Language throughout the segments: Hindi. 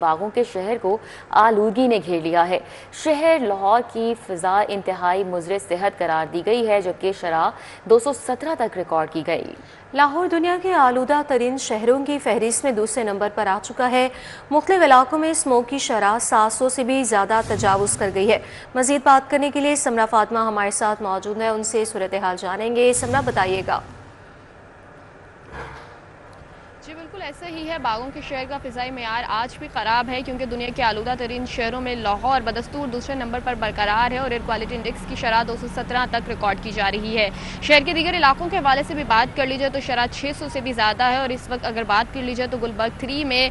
बागों के शहर को आलूगी ने घेर लिया है। शहर लाहौर की फिजा इंतहाई मुज़र सेहत करार दी गई है, जबकि शरह 217 तक रिकॉर्ड की गई। लाहौर दुनिया के आलूदा तरीन शहरों की फहरिस्त में दूसरे नंबर पर आ चुका है। मुख्तलिफ इलाकों में स्मोक की शरह 700 से भी ज़्यादा तजावुज़ कर गई है। मज़ीद बात करने के लिए समरा फातिमा हमारे साथ मौजूद है, उनसे सूरत हाल जानेंगे। समरा, बताइएगा। जी बिल्कुल ऐसा ही है। बागों के शहर का फ़िज़ाई मेयार आज भी ख़राब है, क्योंकि दुनिया के आलूदा तरीन शहरों में लाहौर बदस्तूर दूसरे नंबर पर बरकरार है और एयर क्वालिटी इंडेक्स की शरह 217 तक रिकॉर्ड की जा रही है। शहर के दीगर इलाकों के हवाले से भी बात कर ली जाए तो शरह 600 से भी ज़्यादा है और इस वक्त अगर बात कर ली जाए तो गुलबर्ग 3 में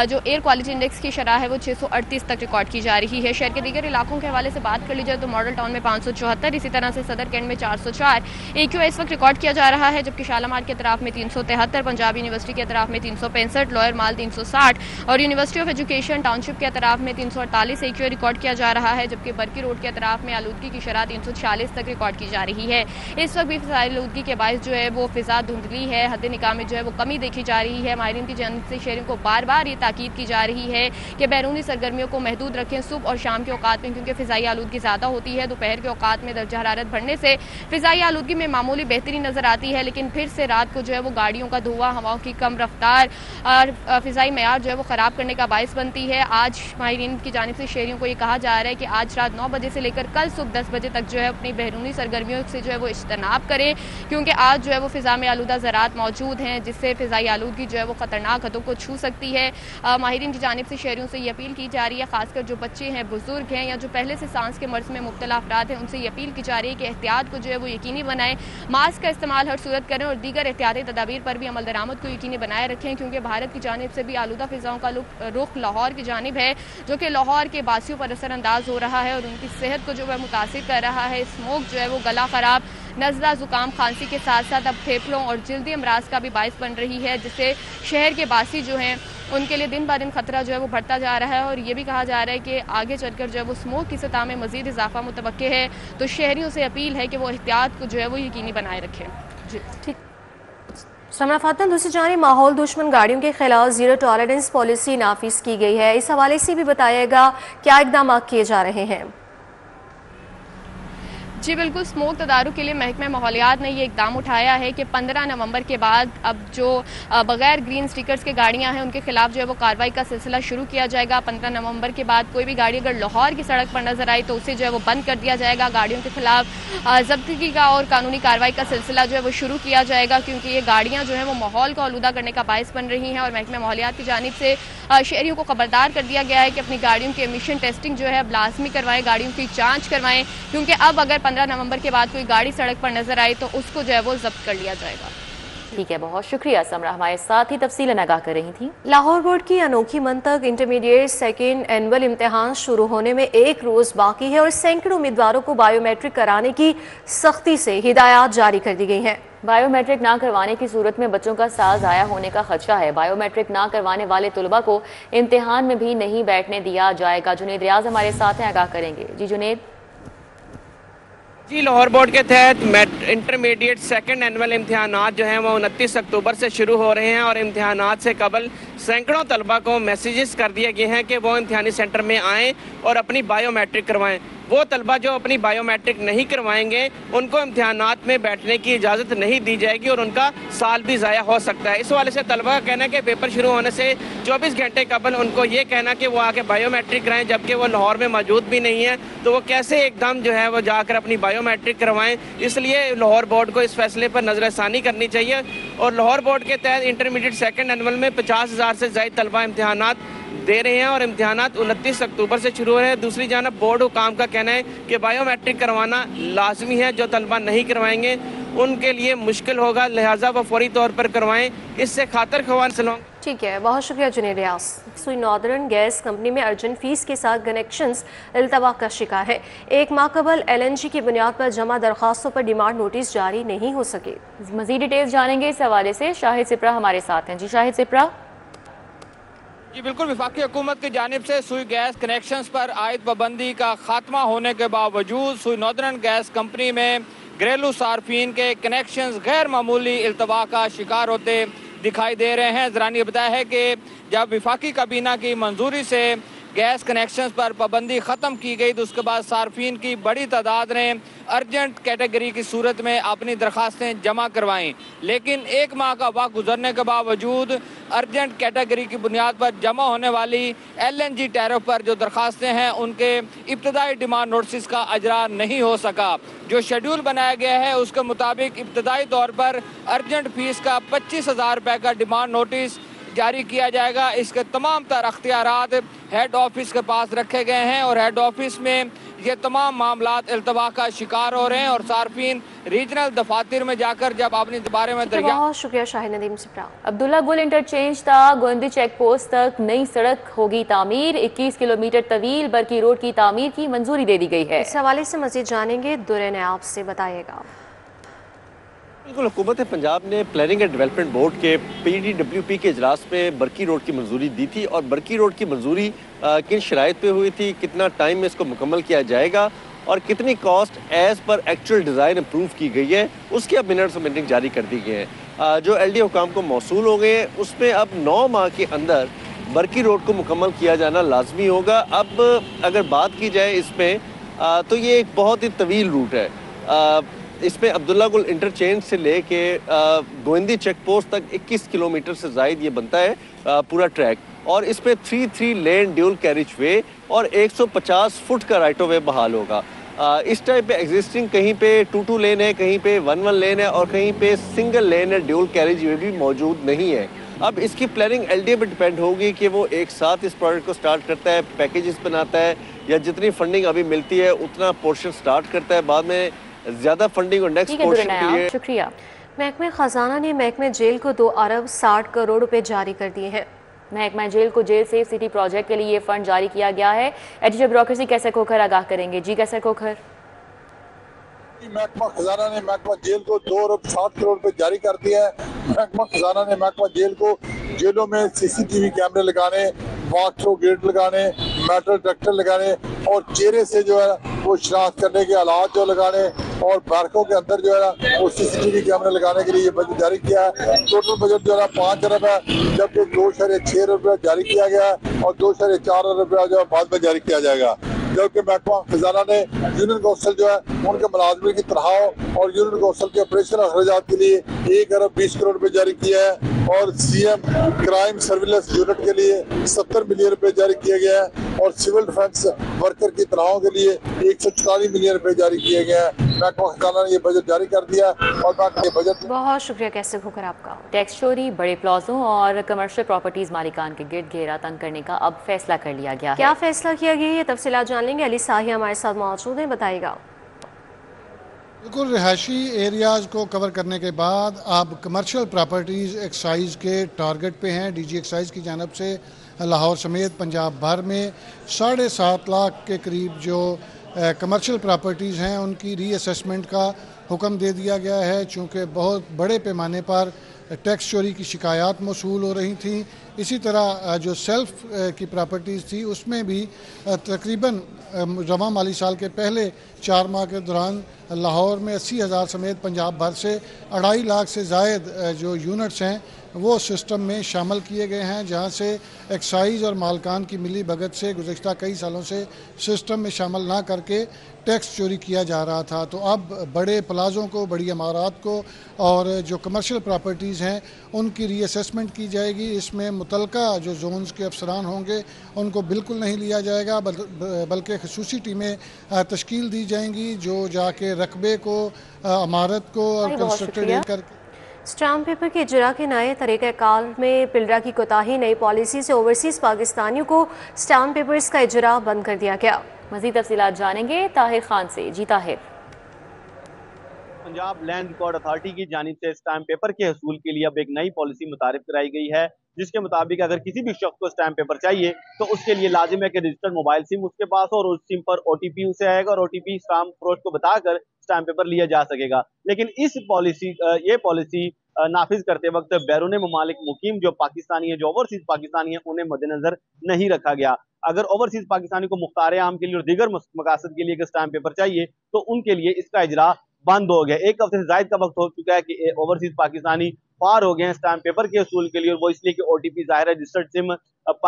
जो एयर क्वालिटी इंडेक्स की शरह है वो 638 तक रिकॉर्ड की जा रही है। शहर के दीगर इलाकों के हवाले से बात कर ली जाए तो मॉडल टाउन में 574, इसी तरह से सदर कैंट में 404 AQI इस वक्त रिकॉर्ड किया जा रहा है, जबकि शालामार के अतराफ में 373, पंजाब यूनिवर्सिटी के अतराफ में 365, लोअर माल 360 और यूनिवर्सिटी ऑफ एजुकेशन टाउनशिप के अतराफ में 348 AQI रिकॉर्ड किया जा रहा है, जबकि बरकी रोड के अतराफ में आलूदगी की शरह 346 तक रिकॉर्ड की जा रही है। इस वक्त भी फिजाई आलूदगी के बायस जो है वो फिजा धुंधली है, हद निकाह में जो है वो कमी देखी जा रही है। माहिरीन की जानिब से शहरों को बार बार ये ताकीद की जा रही है कि बैरूनी सरगर्मियों को महदूद रखें सुबह और शाम के औकात में, क्योंकि फिजाई आलूदगी ज़्यादा होती है। दोपहर के औकात में दर्जा हरारत बढ़ने से फिजाई आलूदगी में मामूली बेहतरी नजर आती है, लेकिन फिर से रात को जो है वो गाड़ियों का धुआं, हवाओं की कम रफ्तार और फिजाई मेयार जो है वो ख़राब करने का बायस बनती है। आज माहिरीन की जानिब से शहरियों को ये कहा जा रहा है कि आज रात 9 बजे से लेकर कल सुबह 10 बजे तक जो है अपनी बैरूनी सरगर्मियों से जो है वो इज्तनाब करें, क्योंकि आज जो है वो फ़िज़ा में आलूदा ज़रात मौजूद हैं, जिससे फ़िज़ाई आलूदगी जो है वो ख़तरनाक हदों को छू सकती है। माहिरीन की जानिब से शहरियों से ये अपील की जा रही है, खासकर जो बच्चे हैं, बुजुर्ग हैं या जो पहले से सांस के मर्ज में मुब्तला अफराद हैं, उनसे ये अपील की जा रही है कि एहतियात को जो है वो यकीनी बनाएं, मास्क का इस्तेमाल हर सूरत करें और दीगर एहतियाती तदाबीर पर भी अमल दरामद को यकीनी बनाए रखें, क्योंकि भारत की जानिब से भी आलूदा फिजाओं का रुख लाहौर की जानिब है, जो कि लाहौर के बासियों पर असरअंदाज हो रहा है और उनकी सेहत को जो है मुतासिर कर रहा है। स्मोक जो है वो गला खराब, नज़ला, जुकाम, खांसी के साथ साथ अब फेफड़ों और जल्दी अमराज का भी बायस बन रही है, जिससे शहर के बासी जो हैं उनके लिए दिन ब दिन खतरा जो है वो बढ़ता जा रहा है। और ये भी कहा जा रहा है कि आगे चलकर जो है वो स्मोक की सतह में मजीद इजाफा मुतवक्के है, तो शहरियों से अपील है कि वो एहतियात को जो है वो यकीनी बनाए रखें। जी ठीक। समरा फातिमा, दूसरी जानिब माहौल दुश्मन गाड़ियों के खिलाफ जीरो टॉलरेंस पॉलिसी नाफिज की गई है, इस हवाले से भी बताइएगा क्या इकदाम किए जा रहे हैं। जी बिल्कुल, स्मोक तदारुक के लिए महकमा माहौलियात ने ये इकदाम उठाया है कि 15 नवंबर के बाद अब जो बगैर ग्रीन स्टिकर्स के गाड़ियां हैं उनके खिलाफ जो है वो कार्रवाई का सिलसिला शुरू किया जाएगा। 15 नवंबर के बाद कोई भी गाड़ी अगर लाहौर की सड़क पर नजर आई तो उसे जो है वो बंद कर दिया जाएगा। गाड़ियों के खिलाफ जब्तगी का और कानूनी कार्रवाई का सिलसिला जो है वो शुरू किया जाएगा, क्योंकि ये गाड़ियाँ जो है वो माहौल को आलूदा करने का बायस बन रही हैं। और महकमा माहौलियात की जानिब से शहरियों को खबरदार कर दिया गया है कि अपनी गाड़ियों की एमिशन टेस्टिंग जो है अब लाजमी करवाएं, गाड़ियों की जाँच करवाएं, क्योंकि अब अगर 15 नवंबर के बाद कोई गाड़ी सड़क पर नजर आई तो उसको जो है वो जब्त कर लिया जाएगा। ठीक है, बहुत शुक्रिया समरा, हमारे साथ ही तफसीलन आगाह कर रही थी। लाहौर बोर्ड की अनोखी मंतक इंटरमीडिएट सेकेंड एनुअल इम्तिहान शुरू होने में एक रोज बाकी है और सैकड़ों उम्मीदवारों को बायोमेट्रिक कराने की सख्ती से हिदायत जारी कर दी गई हैं। बायोमेट्रिक ना करवाने की सूरत में बच्चों का साल ज़ाया होने का खदशा है। बायोमेट्रिक ना करवाने वाले तुलबा को इम्तिहान में भी नहीं बैठने दिया जाएगा। जुनेद रियाज हमारे साथ हैं, आगाह करेंगे। जी जुनेद। जी, लाहौर बोर्ड के तहत इंटरमीडिएट सेकंड एनुअल इम्तिहानात जो हैं वो 29 अक्टूबर से शुरू हो रहे हैं और इम्तिहानात से कबल सैकड़ों तलबा को मैसेजेस कर दिए गए हैं कि वो इम्तिहानी सेंटर में आएँ और अपनी बायोमेट्रिक करवाएं। वो तलबा जो अपनी बायोमेट्रिक नहीं करवाएंगे उनको इम्तिहानात में बैठने की इजाज़त नहीं दी जाएगी और उनका साल भी ज़ाया हो सकता है। इस वाले से तलबा का कहना है कि पेपर शुरू होने से 24 घंटे कबल उनको ये कहना कि वो आके बायोमेट्रिक कराएं, जबकि वो लाहौर में मौजूद भी नहीं है, तो वो कैसे एकदम जो है वो जाकर अपनी बायोमेट्रिक करवाएं। इसलिए लाहौर बोर्ड को इस फैसले पर नज़रसानी करनी चाहिए और लाहौर बोर्ड के तहत इंटरमीडिएट सेकेंड एनुअल में 50,000 से ज़ायद तलबा इम्तिहानात दे रहे हैं और इम्तिहानात 29 अक्टूबर से शुरू हो रहे हैं। दूसरी जानब बोर्ड हुकाम का कहना है कि बायोमेट्रिक करवाना लाजमी है, जो तलबा नहीं करवाएंगे उनके लिए मुश्किल होगा, लिहाजा वो फौरी तौर पर करवाएं, इससे खातर खवान सलोंग। ठीक है, बहुत शुक्रिया जुनेद रियाज। सुई नॉर्दर्न गैस कंपनी में अर्जेंट फीस के साथ कनेक्शंस इल्तवा का शिकार है। एक माह कबल LNG की बुनियाद पर जमा दरखास्तों पर डिमांड नोटिस जारी नहीं हो सके। मजीद डिटेल्स जानेंगे इस हवाले से, शाहिद सिपरा हमारे साथ हैं। जी शाहिद सिपरा। जी बिल्कुल, वफाकी हुकूमत की जानिब से सुई गैस कनेक्शंस पर आयद पाबंदी का खात्मा होने के बावजूद सुई नॉर्दर्न गैस कंपनी में घरेलू सार्फिन के कनेक्शंस गैर मामूली इल्तवा का शिकार होते दिखाई दे रहे हैं। ज़रानी ने बताया है कि जब विफाकी काबीना की मंजूरी से गैस कनेक्शन पर पाबंदी ख़त्म की गई तो उसके बाद सार्फिन की बड़ी तादाद ने अर्जेंट कैटेगरी की सूरत में अपनी दरख्वास्तें जमा करवाईं, लेकिन एक माह का वक्त गुजरने के बावजूद अर्जेंट कैटेगरी की बुनियाद पर जमा होने वाली LNG टैरिफ पर जो दरख्वास्तें हैं उनके इब्तदाई डिमांड नोटिस का अजरा नहीं हो सका। जो शेड्यूल बनाया गया है उसके मुताबिक इब्तदाई तौर पर अर्जेंट फीस का 25,000 रुपये का डिमांड नोटिस जारी किया जाएगा। इसके तमाम तर अख्तियारात हेड ऑफिस के पास रखे गए हैं और हेड ऑफिस में ये तमाम मामलात इल्तवा का शिकार हो रहे हैं और सार्फिन रीजनल दफातर में जाकर जब अपने बारे में बहुत शुक्रिया शाहिद नदीम सिप्रा। अब्दुल्ला गुल इंटरचेंज था गोविंदी चेक पोस्ट तक नई सड़क होगी तामीर। 21 किलोमीटर तवील बरकी रोड की तामीर की मंजूरी दे दी गई है। इस हवाले से मजीद जानेंगे, दुर्रे ने आपसे बताएगा। बिल्कुल, हुकूमत पंजाब ने प्लानिंग एंड डेवलपमेंट बोर्ड के PDWP के इजलास में बरकी रोड की मंजूरी दी थी और बरकी रोड की मंजूरी किन शराइत पे हुई थी, कितना टाइम में इसको मुकम्मल किया जाएगा और कितनी cost as per actual design approve की गई है, उसकी अब मिनट्स ऑफ मीटिंग जारी कर दी गई है। जो LD हुकाम को मौसूल हो गए हैं उसमें अब 9 माह के अंदर बरकी रोड को मुकम्मल किया जाना लाजमी होगा। अब अगर बात की जाए इसमें तो ये एक बहुत ही तवील रूट है। इसमें अब्दुल्ला गुल इंटरचेंज से लेके गोविंदी चेक पोस्ट तक 21 किलोमीटर से ज़ायद ये बनता है पूरा ट्रैक और इसमें 3 लेन ड्यूल कैरिज वे और 150 फुट का राइट ऑफ वे बहाल होगा। इस टाइप पे एग्जिस्टिंग कहीं पे 2 लेन है, कहीं पे 1 लेन है और कहीं पे सिंगल लेन है, ड्यूल कैरिज वे भी मौजूद नहीं है। अब इसकी प्लानिंग LDA पे डिपेंड होगी कि वो एक साथ इस प्रोजेक्ट को स्टार्ट करता है, पैकेजेस बनाता है या जितनी फंडिंग अभी मिलती है उतना पोर्शन स्टार्ट करता है, बाद में ज्यादा फंडिंग और नेक्स्ट पोर्शन के लिए। शुक्रिया। महकमे खजाना ने महकमे जेल को 2 अरब 60 करोड़ रुपए जारी कर दिए हैं। महकमा जेल को जेल सेफ सिटी प्रोजेक्ट के लिए ये फंड जारी किया गया है। एडिटर ब्यूरोक्रेसी कैसर खोखर आगाह करेंगे। जी कैसर खोखर। महकमा खजाना ने महकमा जेल को 2 अरब 60 करोड़ रुपए जारी कर दिया है। महकमा खजाना ने महकमा जेल को जेलों में CCTV कैमरे लगाने, वॉक गेट लगाने, मेटल डिटेक्टर लगाने और चेहरे से जो है वो शनाख्त करने के आलात जो लगाने और बैरकों के अंदर जो है ना वो CCTV कैमरे लगाने के लिए ये बजट जारी किया है। टोटल बजट जो है ना 5 अरब है, जबकि 2.6 अरब रुपया जारी किया गया है और 2.4 अरब रुपया जो है बाद में जारी किया जाएगा। जबकि महकमा खजाना ने यूनियन कौंसिल जो है उनके मुलाजमिन की तनख्वाह और यूनियन कौंसिल के ऑपरेशन अखराजात के लिए 1 अरब 20 करोड़ रुपए जारी किया है और CM क्राइम सर्विलेंस यूनिट के लिए 70 मिलियन रुपए जारी किया गया है और सिविल डिफेंस वर्कर की तनख्वाहों के लिए 144 मिलियन रुपए जारी किए गए हैं। महकमा खजाना ने ये बजट जारी कर दिया और ये बजट। बहुत शुक्रिया कैसे होकर आपका। टैक्स चोरी, बड़े प्लाजों और कमर्शियल प्रॉपर्टीज मालिकान के गिर्द घेरा तंग करने का अब फैसला कर लिया गया है। क्या फैसला किया गया है ये तफसीलात जान लेंगे। अली साही हमारे साथ मौजूद है, बताएगा। बिल्कुल, रिहायशी एरियाज़ को कवर करने के बाद अब कमर्शियल प्रॉपर्टीज़ एक्साइज़ के टारगेट पे हैं। DG एक्साइज़ की जानब से लाहौर समेत पंजाब भर में 7.5 लाख के करीब जो कमर्शियल प्रॉपर्टीज़ हैं उनकी रीअसेसमेंट का हुक्म दे दिया गया है। चूँकि बहुत बड़े पैमाने पर टैक्स चोरी की शिकायत मौसूल हो रही थी, इसी तरह जो सेल्फ की प्रॉपर्टीज़ थी उसमें भी तकरीबन रवां माली साल के पहले 4 माह के दौरान लाहौर में 80,000 समेत पंजाब भर से 2.5 लाख से ज़ायद जो यूनिट्स हैं वो सिस्टम में शामिल किए गए हैं, जहां से एक्साइज़ और मालकान की मिली भगत से गुज़श्ता कई सालों से सिस्टम में शामिल ना करके टैक्स चोरी किया जा रहा था। तो अब बड़े प्लाज़ों को, बड़ी इमारत को और जो कमर्शियल प्रॉपर्टीज़ हैं उनकी रीअसेसमेंट की जाएगी। इसमें मुतलका जो जोन्स के अफसरान होंगे उनको बिल्कुल नहीं लिया जाएगा, बल्कि खसूसी टीमें तश्कील दी जाएंगी जो जाके रकबे को, इमारत को और कंस्ट्रक्टेड कर। स्टाम्प पेपर के इजरा के नए तरीक़ाकार में पिलरा की कोताही, नई पॉलिसी से ओवरसीज़ पाकिस्तानियों को स्टाम्प पेपर्स का इजरा बंद कर दिया गया। मज़ीद तफसीलात जानेंगे ताहिर खान से। जी Tahir. Punjab land record authority की जानिब से स्टाम्प पेपर के हसूल के लिए अब एक नई पॉलिसी मुतारिफ कराई गई है, जिसके मुताबिक अगर किसी भी शख्स को स्टाम्प पेपर चाहिए तो उसके लिए लाजिम है कि रजिस्टर्ड मोबाइल सिम उसके पास हो और उस सिम पर OTP उसे आएगा और OTP स्टाम्प फरोश को बताकर स्टाम्प पेपर लिया जा सकेगा। लेकिन ये पॉलिसी नाफिज करते वक्त बैरून ममालिक मुकीम जो पाकिस्तानी है, जो ओवरसीज पाकिस्तानी है, उन्हें मद्देनजर नहीं रखा गया। अगर ओवरसीज पाकिस्तानी को मुख्तार आम के लिए और दीगर मकासद के लिए स्टाम्प पेपर चाहिए तो उनके लिए इसका इजरा बंद हो गया। 1 हफ्ते से ज्यादा का वक्त हो चुका है कि ओवरसीज पाकिस्तानी पार हो गए हैं स्टैम्प पेपर के असूल के लिए, और वो इसलिए कि ओटीपी जाहिर है रजिस्टर्ड सिम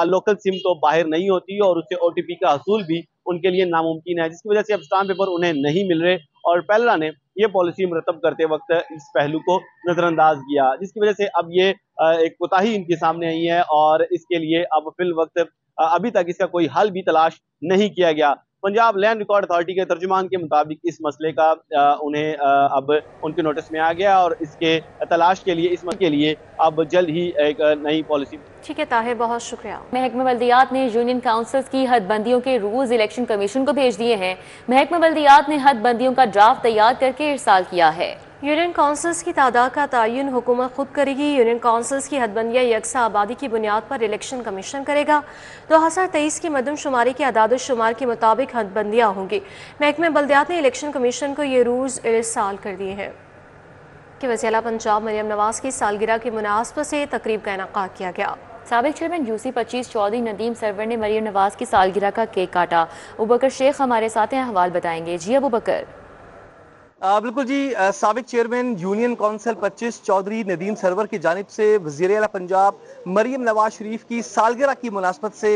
लोकल सिम तो बाहर नहीं होती और उससे ओटीपी का हसूल भी उनके लिए नामुमकिन है, जिसकी वजह से अब स्टैम्प पेपर उन्हें नहीं मिल रहे। और पेल्ला ने ये पॉलिसी मुरतब करते वक्त इस पहलू को नजरअंदाज किया, जिसकी वजह से अब ये एक कोताही इनके सामने आई है और इसके लिए अब फिल वक्त अभी तक इसका कोई हल भी तलाश नहीं किया गया। पंजाब लैंड रिकॉर्ड अथॉरिटी के तर्जुमान के मुताबिक इस मसले का उन्हें अब उनके नोटिस में आ गया और इसके तलाश के लिए, इस मसले के लिए अब जल्द ही एक नई पॉलिसी। ठीक है ताहिर, बहुत शुक्रिया। महकमा बल्दियात ने यूनियन काउंसिल्स की हदबंदियों के रूल्स इलेक्शन कमीशन को भेज दिए हैं। महकमा बल्दियात ने हदबंदियों का ड्राफ्ट तैयार करके इरसाल किया है। यूनियन काउंसिल्स की तादाद का तयन हुकूमत खुद करेगी। यूनियन काउंसिल्स की हदबंदियाँ यकसा आबादी की बुनियाद पर इलेक्शन कमीशन करेगा। 2023 की मरदमशुमारी के अदाद-ओ-शुमार के मुताबिक हदबंदियाँ होंगी। महकमा बल्दियात ने इलेक्शन कमीशन को ये रूल्स इरसाल कर दिए हैं कि वज़ीर पंजाब मरियम नवाज की सालगिरह की मुनासबत से तकरीब का इनेकाद किया गया। साबिक chairman UC25 Chaudhary Nadeem server ने मरियम नवाज की सालगिरह का केक काटा। अबूबकर शेख हमारे साथ हैं, अहवाल बताएंगे। जी अबूबकर। बिल्कुल जी, साबिक chairman union council 25 Chaudhry Nadeem Sarwar की जानिब से वज़ीर आला पंजाब मरियम नवाज शरीफ की सालगिरह की मुनासबत से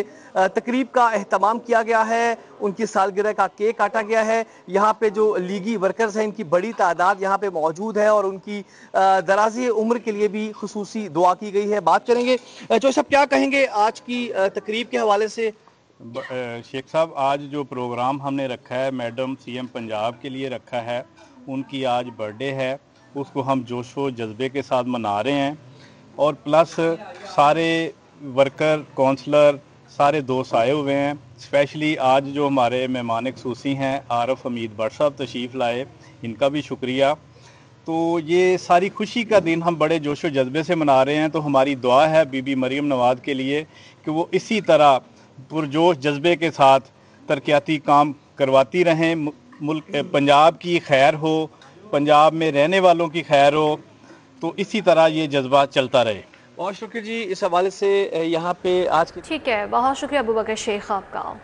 तकरीब का एहतमाम किया गया है। उनकी सालगिरह का केक काटा गया है। यहाँ पे जो लीगी वर्कर्स हैं इनकी बड़ी तादाद यहाँ पे मौजूद है और उनकी दराज़ी उम्र के लिए भी खुसूसी दुआ की गई है। बात करेंगे जो सब क्या कहेंगे आज की तकरीब के हवाले से। शेख साहब, आज जो प्रोग्राम हमने रखा है मैडम CM पंजाब के लिए रखा है, उनकी आज बर्थडे है, उसको हम जोशो जज्बे के साथ मना रहे हैं और प्लस सारे वर्कर काउंसलर सारे दोस्त आए हुए हैं। स्पेशली आज जो हमारे मेहमान खुसूसी हैं आरफ हमीद भट्ट साहब तशरीफ़ लाए, इनका भी शुक्रिया। तो ये सारी खुशी का दिन हम बड़े जोशो जज्बे से मना रहे हैं। तो हमारी दुआ है बीबी मरियम नवाज के लिए कि वो इसी तरह पुरजोश जज्बे के साथ तरक्याती काम करवाती रहें, मुल्क पंजाब की खैर हो, पंजाब में रहने वालों की खैर हो, तो इसी तरह ये जज्बा चलता रहे। बहुत शुक्रिया जी इस हवाले से यहाँ पे आज। ठीक है, बहुत शुक्रिया अबूबकर शेख आपका।